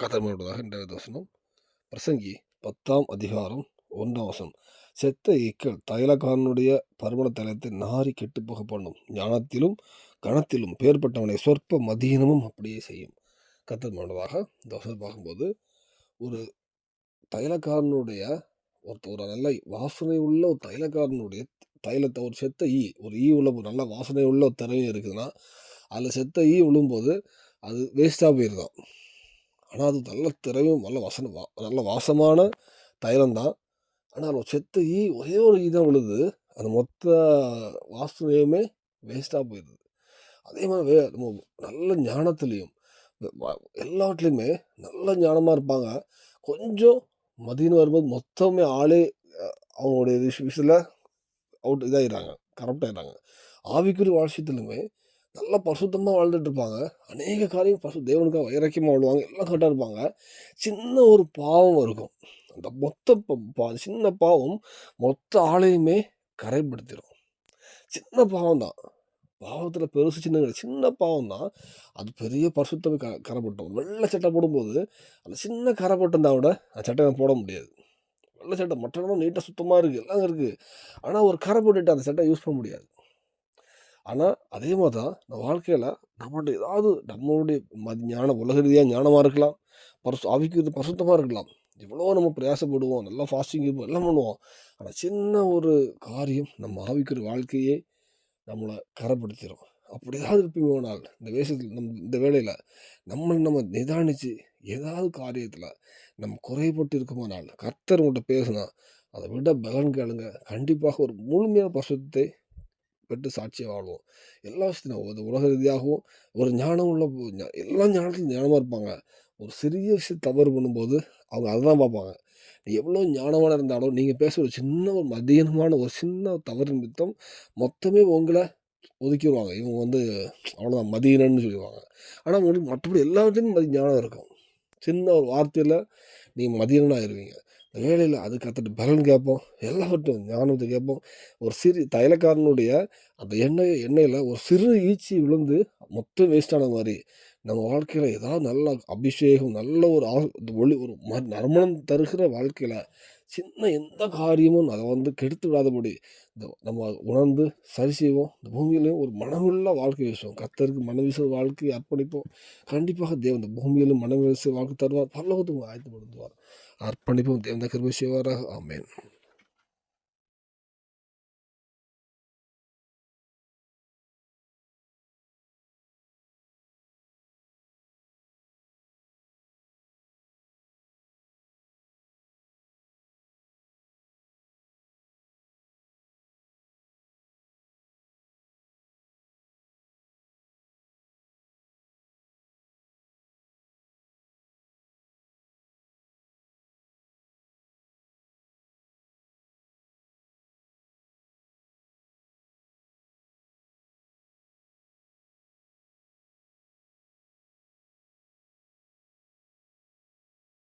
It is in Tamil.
கதமையுள்ளதாக இன்றைய வசனம் பிரசங்கி 10 1 செத்த ஈக்கள் தைலக்காரனுடைய பருமண தைலத்தை நாரி கெட்டு போக பண்ணும், ஞானத்திலும் கணத்திலும் பேர்பட்டவனை சொற்ப மதீனமும் அப்படியே செய்யும். கத்தமையுள்ளதாக இந்த வசனம் பார்க்கும்போது ஒரு தைலக்காரனுடைய ஒரு நல்ல வாசனை உள்ள ஒரு தைலக்காரனுடைய தைலத்தை ஒரு ஈ உள்ள ஒரு நல்ல வாசனை உள்ள ஒரு திறமையும் இருக்குதுன்னா அதில் செத்த ஈ விழும்போது அது வேஸ்ட்டாக போயிருதான். ஆனால் அது நல்ல திறமையும் நல்ல வாசமான தைலம் தான். ஆனால் செத்த ஈ ஒரே ஒரு ஈ தான் விழுது, அந்த மொத்த வாசனையுமே வேஸ்ட்டாக போயிடுது. அதே மாதிரி நம்ம நல்ல ஞானத்துலேயும் எல்லாத்துலேயுமே நல்ல ஞானமாக இருப்பாங்க. கொஞ்சம் மதியம் வரும்போது மொத்தமே ஆளே அவங்களுடைய விஷயத்தில் இதாகிடுறாங்க, கரப்ட் ஆகிடுறாங்க. ஆவிக்குரிய வாழ்க்கையிலுமே நல்லா பரிசுத்தமாக வாழ்ந்துட்டு இருப்பாங்க. அநேக காரியம் தேவனுக்காக வைராக்கியமாக வாழ்வாங்க. எல்லாம் கரெக்டாக இருப்பாங்க. சின்ன ஒரு பாவம் இருக்கும். அந்த மொத்த சின்ன பாவம் மொத்த ஆளையுமே கரைப்படுத்திடும். சின்ன பாவம் தான். பாவத்தில் பெருசு சின்ன பாவம் தான். அது பெரிய பரிசுத்தமே கரைப்பட்டோம். வெள்ளை சட்டை போடும்போது அந்த சின்ன கரைப்பட்டம் தான் விட அந்த சட்டையை போட முடியாது. வெள்ளை சட்டை மற்றவங்க நீட்டாக சுத்தமாக இருக்குது, எல்லாம் இருக்குது. ஆனால் ஒரு கரை போட்டுட்டு அந்த சட்டை யூஸ் பண்ண முடியாது. ஆனால் அதே மாதிரி தான் நம்ம வாழ்க்கையில் நம்மளுடைய ஞான உலக ரீதியாக ஞானமாக இருக்கலாம், ஆவிக்கு பரிசுத்தமாக இருக்கலாம். எவ்வளோ நம்ம பிரயாசப்படுவோம், நல்லா ஃபாஸ்டிங் இருப்போம், எல்லாம் பண்ணுவோம். ஆனால் சின்ன ஒரு காரியம் நம்ம ஆவிக்குரிய வாழ்க்கையே நம்மளை கரைப்படுத்திடும். அப்படி ஏதாவது இருப்பீங்க நாள் இந்த வேலையில் நம்ம நிதானித்து ஏதாவது காரியத்தில் நம்ம குறைபட்டு இருக்குமானால் கர்த்தர் உங்கள்கிட்ட பேசுனா அதை விட பலன் கேளுங்க. கண்டிப்பாக ஒரு முழுமையான பரிசுத்தத்தை பெற்று சாட்சியாக வாழ்வோம். எல்லா விஷயத்தையும் உலக ரீதியாகவும் ஒரு ஞானம் உள்ள எல்லா ஞானத்திலும் ஞானமாக இருப்பாங்க. ஒரு சிறிய விஷயம் தவறு பண்ணும்போது அவங்க அதுதான் பார்ப்பாங்க. நீ எவ்வளோ ஞானமான இருந்தாலும் நீங்கள் பேச ஒரு மதியமான ஒரு சின்ன தவறு நிமித்தம் மொத்தமே உங்களை ஒதுக்கிடுவாங்க. இவங்க அவ்வளோதான் மதியனன்னு சொல்லுவாங்க. ஆனால் உங்களுக்கு மற்றபடி எல்லாத்துலேயும் ஞானம் இருக்கும். சின்ன ஒரு வார்த்தையில் நீங்கள் மதியனாக ஆயிடுவீங்க. வேலையில் அது கற்றுட்டு பலன் கேட்போம், எல்லாவற்றும் ஞானத்தை கேட்போம். ஒரு சிறு தைலக்காரனுடைய அந்த எண்ணெயில் ஒரு சிறு ஈச்சி விழுந்து மொத்தம் வேஸ்டான மாதிரி நம்ம வாழ்க்கையில் ஏதாவது நல்ல அபிஷேகம், நல்ல ஒரு நறுமணம் தருகிற வாழ்க்கையில் சின்ன எந்த காரியமும் அதை கெடுத்து விடாதபடி நம்ம உணர்ந்து சரி செய்வோம். இந்த பூமியிலையும் ஒரு மனமுள்ள வாழ்க்கை வீசுவோம். கர்த்தருக்கு மனவீசுகிற வாழ்க்கையை அர்ப்பணிப்போம். கண்டிப்பாக தேவன் இந்த பூமியிலும் மனவீசுகிற வாழ்க்கை தருவார். பரலோகத்துக்கு ஆயத்தப்படுத்துவார். அர்ப்பணிப்போம். தேவன் கிருபை செய்வாராக. ஆமென்.